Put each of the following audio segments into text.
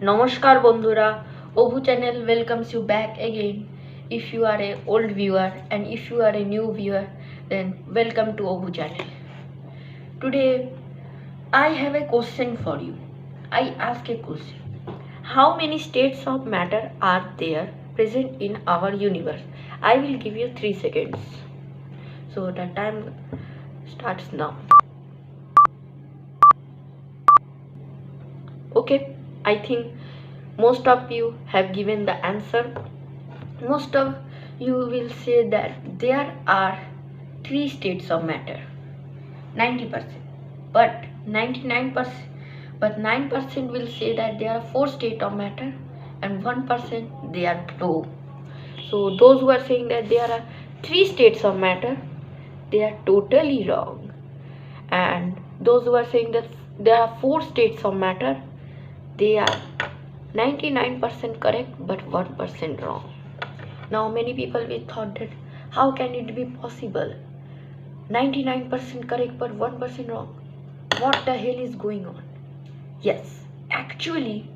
Namaskar bondhura, Obu channel welcomes you back again. If you are a old viewer and if you are a new viewer, then welcome to Obu channel. Today I have a question for you. I ask a question. How many states of matter are there present in our universe? I will give you 3 seconds. So the time starts now. Okay, I think most of you have given the answer. Most of you will say that there are 3 states of matter, 90%, but 99%, but 9% will say that there are 4 states of matter and 1% they are low. So those who are saying that there are 3 states of matter, they are totally wrong. And those who are saying that there are 4 states of matter, they are 99% correct but 1% wrong. Now many people will thought that how can it be possible? 99% correct but 1% wrong. What the hell is going on? Yes, actually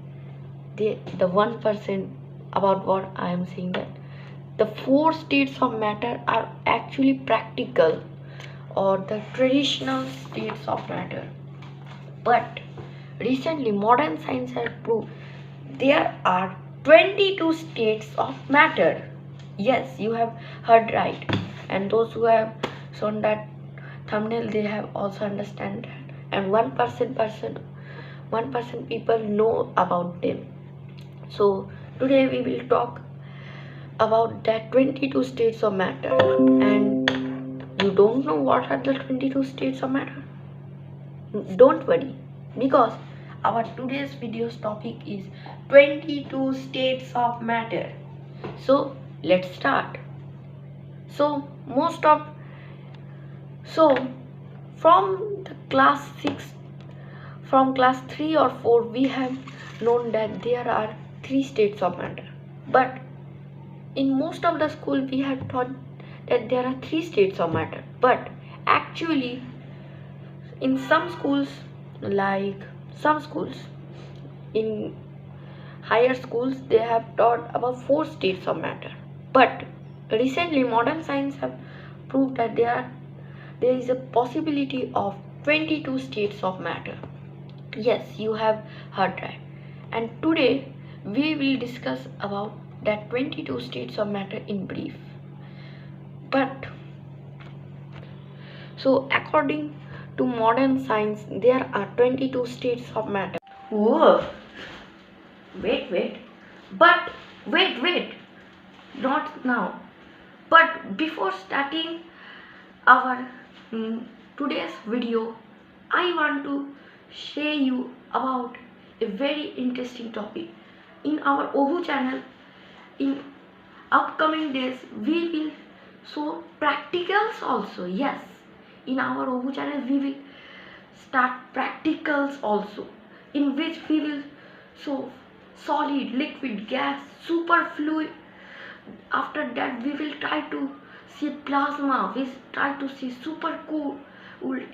the 1% about what I am saying, that the 4 states of matter are actually practical or the traditional states of matter. But recently modern science has proved there are 22 states of matter. Yes, you have heard right. And those who have shown that thumbnail, they have also understand that. And 1% people know about them. So today we will talk about that 22 states of matter. And you don't know what are the 22 states of matter? Don't worry, because our today's video's topic is 22 states of matter. So let's start. So from the class 6, from class 3 or 4, we have known that there are 3 states of matter. But in most of the school we have taught that there are 3 states of matter. But actually in some schools, in higher schools, they have taught about 4 states of matter. But recently modern science have proved that there is a possibility of 22 states of matter. Yes, you have heard right. And today we will discuss about that 22 states of matter in brief. But so according to modern science, there are 22 states of matter. Whoa! Wait. But wait. Not now. But before starting our today's video, I want to share you about a very interesting topic. In our Ohu channel, in upcoming days, we will show practicals also. Yes, in our Ohu channel, we will start practicals also, in which we will show solid, liquid, gas, superfluid. After that we will try to see plasma, we try to see supercool,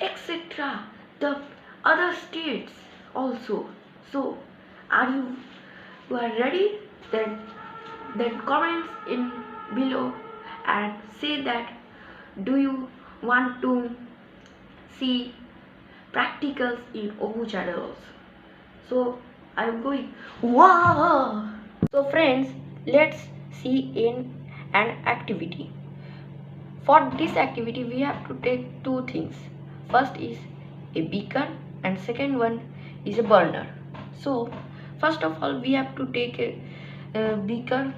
etc. The other states also. So are you are ready? Then comments in below and say that do you want to see practicals in Ohu channel also. So I am going. Wow! So friends, let's see in an activity. For this activity we have to take 2 things. First is a beaker and second one is a burner. So first of all we have to take a beaker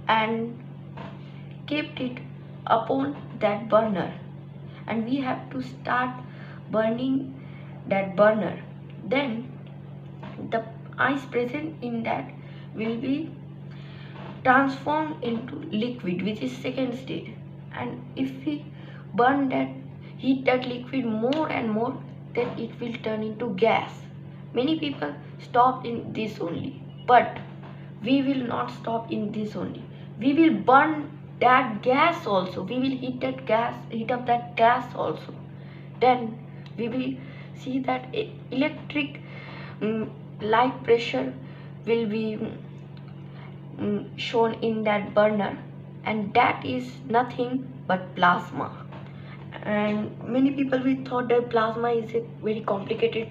and keep it upon that burner, and we have to start burning that burner. Then the ice present in that will be transformed into liquid, which is second state. And if we burn that, heat that liquid more and more, then it will turn into gas. Many people stop in this only, but we will not stop in this only. We will burn that gas also. We will heat up that gas also. Then we will see that electric light pressure will be shown in that burner, and that is nothing but plasma. And many people will thought that plasma is a very complicated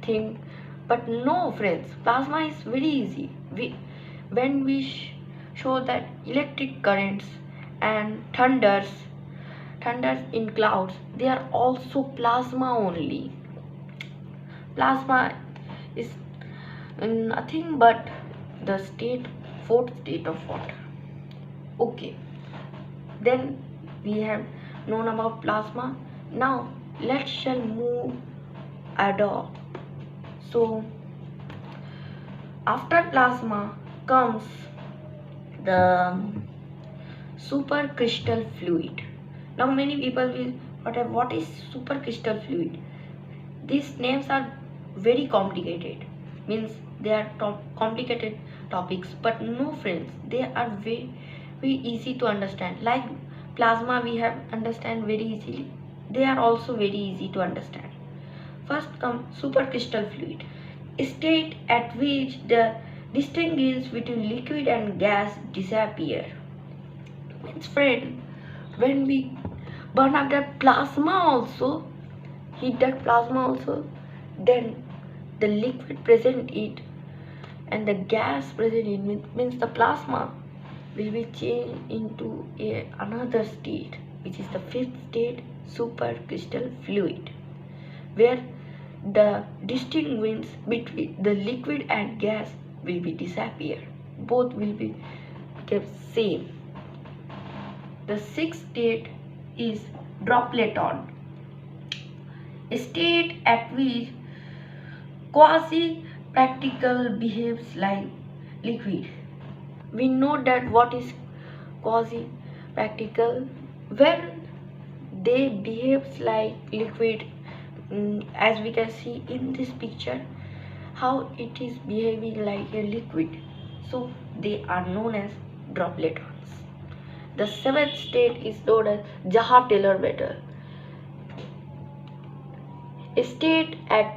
thing, but no friends, plasma is very easy. When we show that electric currents and thunders in clouds, they are also plasma only. Plasma is nothing but the fourth state of water. Okay, then we have known about plasma. Now let's shall move ahead. So after plasma comes the supercritical fluid. Now many people will wonder what is supercritical fluid. These names are very complicated, means they are complicated topics, but no friends, they are very, very easy to understand. Like plasma we have understand very easily, they are also very easy to understand. First come supercritical fluid, a state at which the distinguish between liquid and gas disappear. Means friend, when we burn up the plasma also, heat that plasma also, then the liquid present in it and the gas present in it, means the plasma will be changed into another state, which is the fifth state, supercritical fluid, where the distinguence between the liquid and gas will be disappear, both will be kept same. The sixth state is dropleton, a state at which quasi-practical behaves like liquid. We know that what is quasi-practical, when they behaves like liquid, as we can see in this picture how it is behaving like a liquid, so they are known as dropletons. The seventh state is known as Jaha-Taylor metal, a state at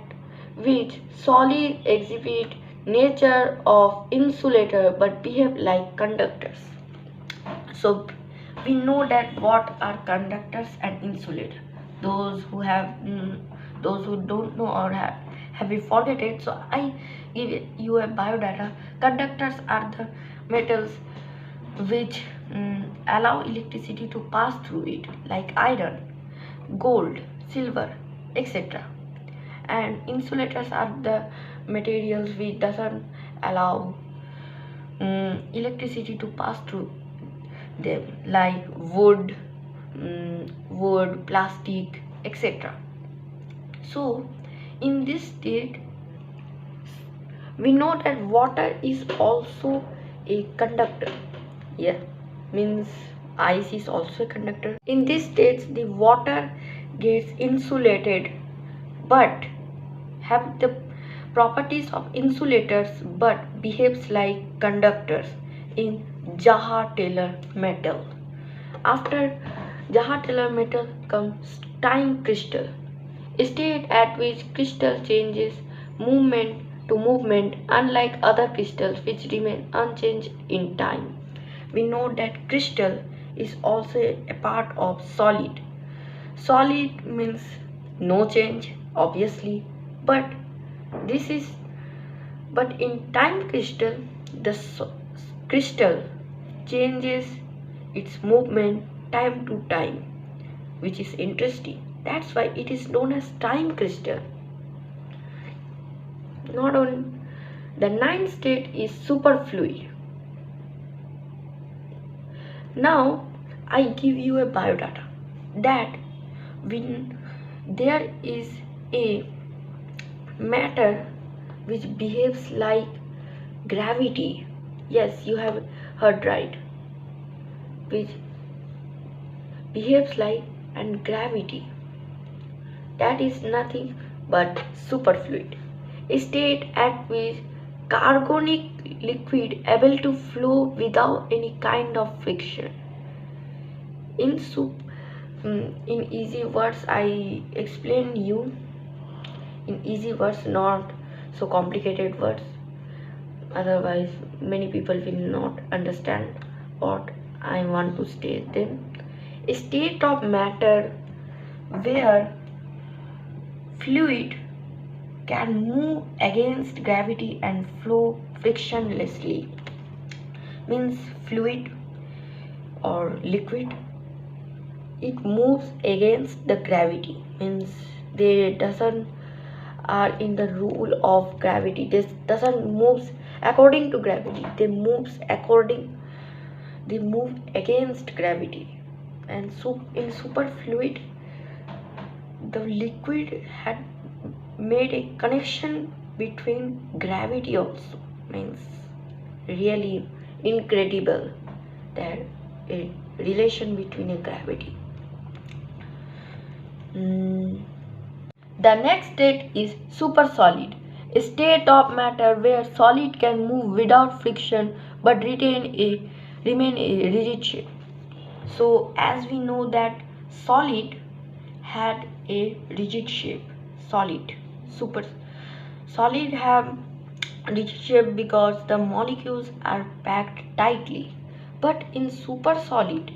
which solids exhibit nature of insulator but behave like conductors. So we know that what are conductors and insulator. Those who don't know or have you forget it, so I give you a biodata. Conductors are the metals which allow electricity to pass through it, like iron, gold, silver, etc. And insulators are the materials which doesn't allow electricity to pass through them, like wood, plastic, etc. So in this state we know that water is also a conductor. Yeah, means ice is also a conductor. In this state the water gets insulated but have the properties of insulators but behaves like conductors in Jaha-Taylor metal. After Jaha-Taylor metal comes time crystal, a state at which crystal changes movement to movement unlike other crystals which remain unchanged in time. We know that crystal is also a part of solid. Solid means no change obviously, but in time crystal the crystal changes its movement time to time, which is interesting. That's why it is known as time crystal. Not only the ninth state is superfluid. Now I give you a biodata that when there is a matter which behaves like gravity, yes, you have heard right, which behaves like and gravity, that is nothing but superfluid, a state at which carbonic liquid able to flow without any kind of friction. In easy words I explain you in easy words, not so complicated words. otherwise many people will not understand what I want to state them. A state of matter where fluid can move against gravity and flow frictionlessly means fluid or liquid, it moves against the gravity means they doesn't are in the rule of gravity. This doesn't moves according to gravity, they move against gravity. And so in superfluid, the liquid had made a connection between gravity also means really incredible that a relation between a gravity. The next state is supersolid, a state of matter where solid can move without friction but remain a rigid shape. So as we know that solid had a rigid shape, super solid have rigid shape because the molecules are packed tightly. But in supersolid,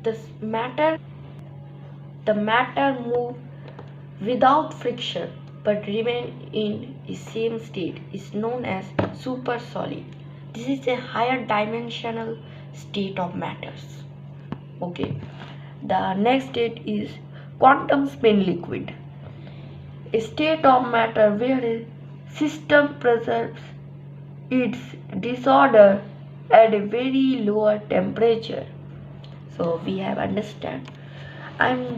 this matter move without friction but remain in the same state is known as supersolid. This is a higher dimensional state of matters. Okay, the next state is quantum spin liquid, a state of matter where a system preserves its disorder at a very lower temperature. So we have understand. I am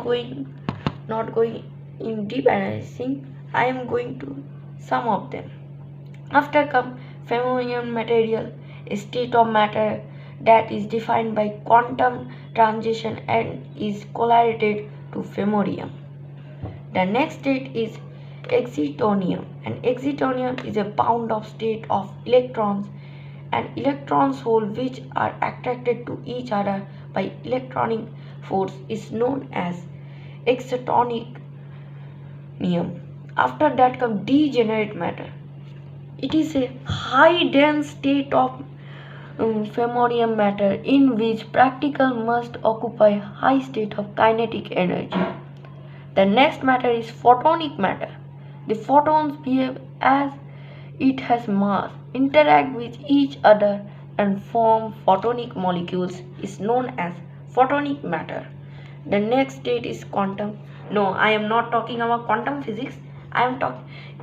not going in deep analyzing. I am going to some of them. After come fermion material, a state of matter that is defined by quantum transition and is correlated to fermion. The next state is excitonium, and excitonium is a bound of state of electrons and electrons hole which are attracted to each other by electronic force is known as excitonium. After that comes degenerate matter. It is a high dense state of fermion matter in which particle must occupy high state of kinetic energy. The next matter is photonic matter. The photons behave as it has mass, interact with each other and form photonic molecules is known as photonic matter. The next state is quantum. No, I am not talking about quantum physics.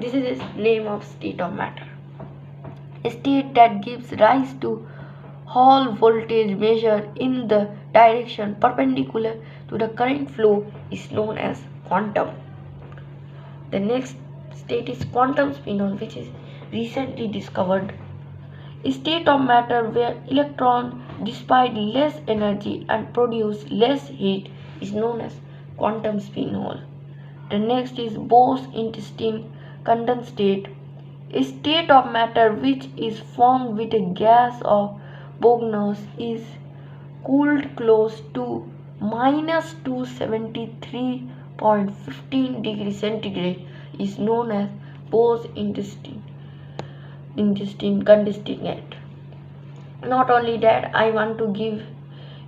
This is the name of state of matter. A state that gives rise to Hall voltage measured in the direction perpendicular to the current flow is known as quantum. The next state is quantum spin, which is recently discovered. A state of matter where electrons dissipate less energy and produce less heat is known as quantum spin. The next is Bose-Einstein condensate, a state of matter which is formed with a gas of Bognos is cooled close to minus 273.15 degrees centigrade is known as Bose-Einstein condensate. Not only that, I want to give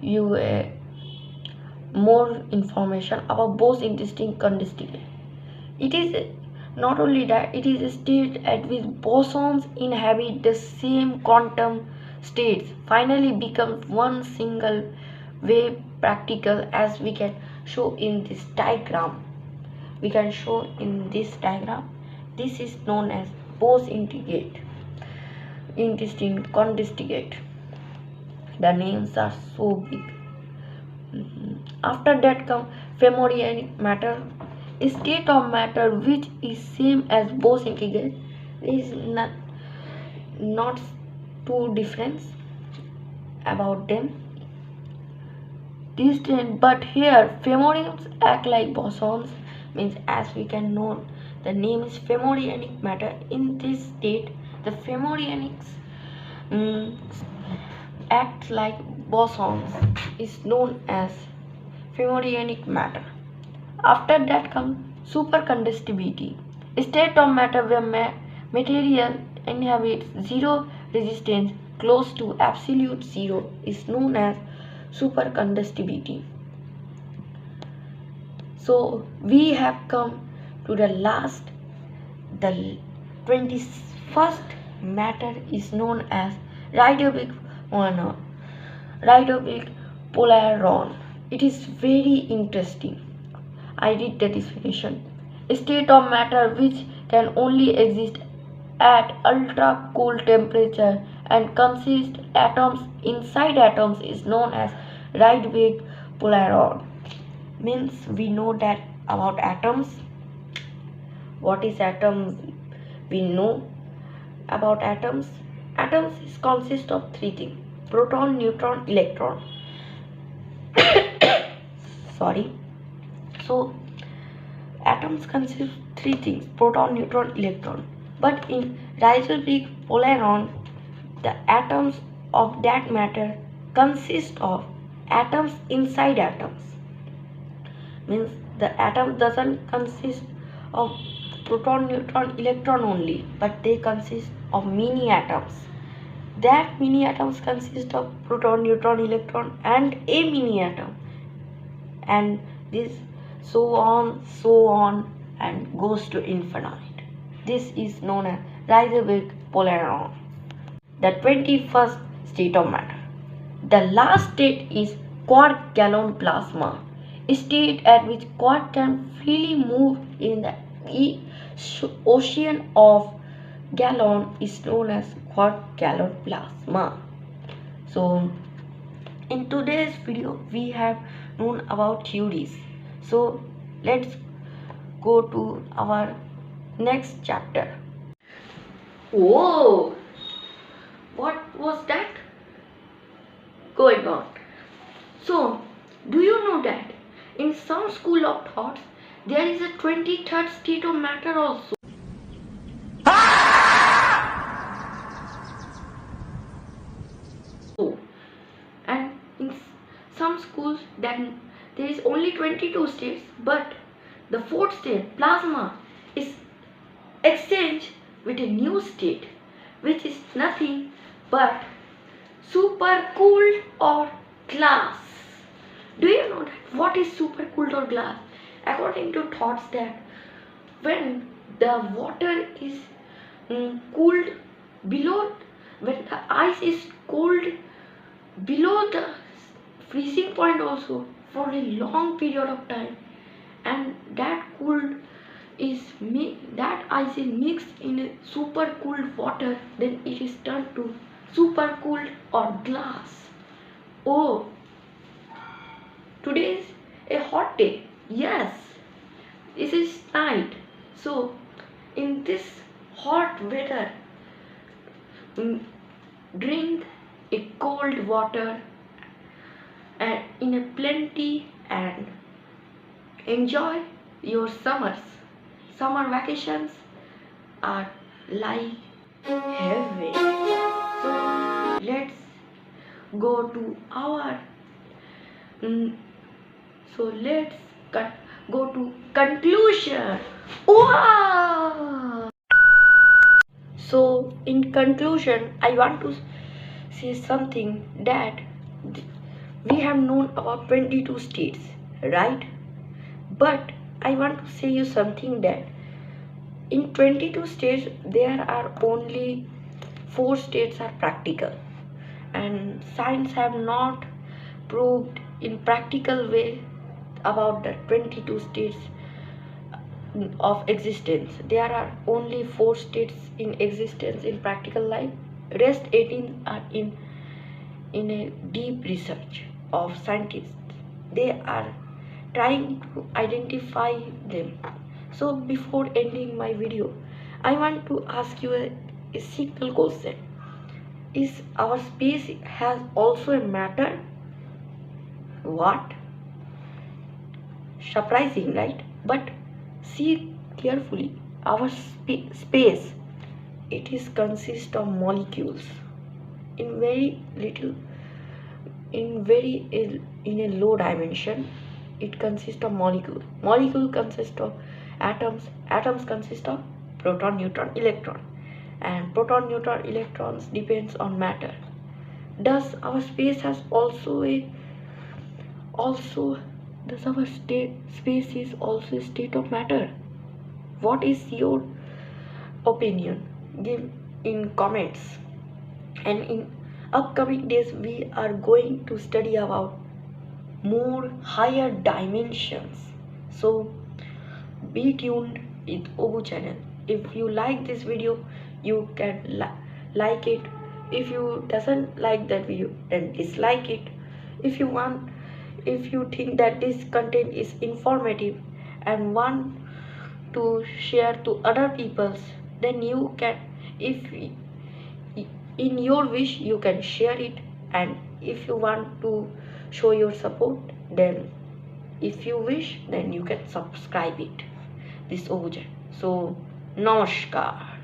you more information about Bose-Einstein condensate. It is not only that, it is a state at which bosons inhabit the same quantum states finally become one single wave particle, as we can show in this diagram. This is known as Bose-Einstein condensate. The names are so big. After that comes fermionic matter, a state of matter which is same as Bose-Einstein. There is not too difference about them. But here fermions act like bosons, means as we can know the name is fermionic matter. In this state the fermionics act like bosons is known as fermionic matter. After that comes superconductivity, a state of matter where material inhabits zero resistance close to absolute zero is known as superconductivity. So we have come to the last. The 21st matter is known as radioic radioic polaron. It is very interesting. I read the definition. A state of matter which can only exist at ultra cold temperature and consist atoms inside atoms is known as radioic polaron. Means we know that about atoms. What is atom? We know about atoms. Atoms consist of three things: proton, neutron, electron. Sorry. So atoms consist of three things: proton, neutron, electron. But in radioic polaron, the atoms of that matter consist of atoms inside atoms. Means the atom doesn't consist of proton, neutron, electron only, but they consist of mini atoms. That mini atoms consist of proton, neutron, electron and a mini atom, and this so on and goes to infinite. This is known as radioic polaron. The 21st state of matter. The last state is quark gluon plasma, a state at which quark can freely move in the ocean of gluon is known as quark gluon plasma. So in today's video we have known about theories. So let's go to our next chapter. Whoa! What was that going on? So, do you know that in some school of thoughts there is a 23rd state of matter also? And in some schools then there is only 22 states, but the fourth state, plasma, is exchanged with a new state which is nothing but supercooled or glass. Do you know that what is supercooled or glass? According to thoughts that when the water is cooled below, when the ice is cold below the freezing point also for a long period of time, and that ice is mixed in a super cooled water, then it is turned to super cooled or glass. Oh, today is a hot day. Yes, this is night. So in this hot weather, drink a cold water and in a plenty and enjoy your summers. Summer vacations are like heaven. So let's go to our go to conclusion. Wow! So in conclusion, I want to say something that we have known about 22 states, right? But I want to say you something that in 22 states there are only 4 states are practical, and science have not proved in practical way about the 22 states of existence. There are only 4 states in existence in practical life. Rest 18 are in a deep research of scientists. They are trying to identify them. So before ending my video, I want to ask you a simple question. Is our space has also a matter? What? Surprising, right? But see carefully, our space, it is consist of molecules in very little, in a low dimension. It consists of molecule consist of atoms consist of proton, neutron, electron, and proton, neutron, electrons depends on matter. Does our space has also does our space is also a state of matter? What is your opinion? Give in comments. And in upcoming days we are going to study about more higher dimensions. So be tuned with Obu channel. If you like this video, you can like it. If you doesn't like that video, then dislike it. If you think that this content is informative and want to share to other peoples, then you can, if in your wish, you can share it. And if you want to show your support, then if you wish, then you can subscribe it this Ojan. So namaskar.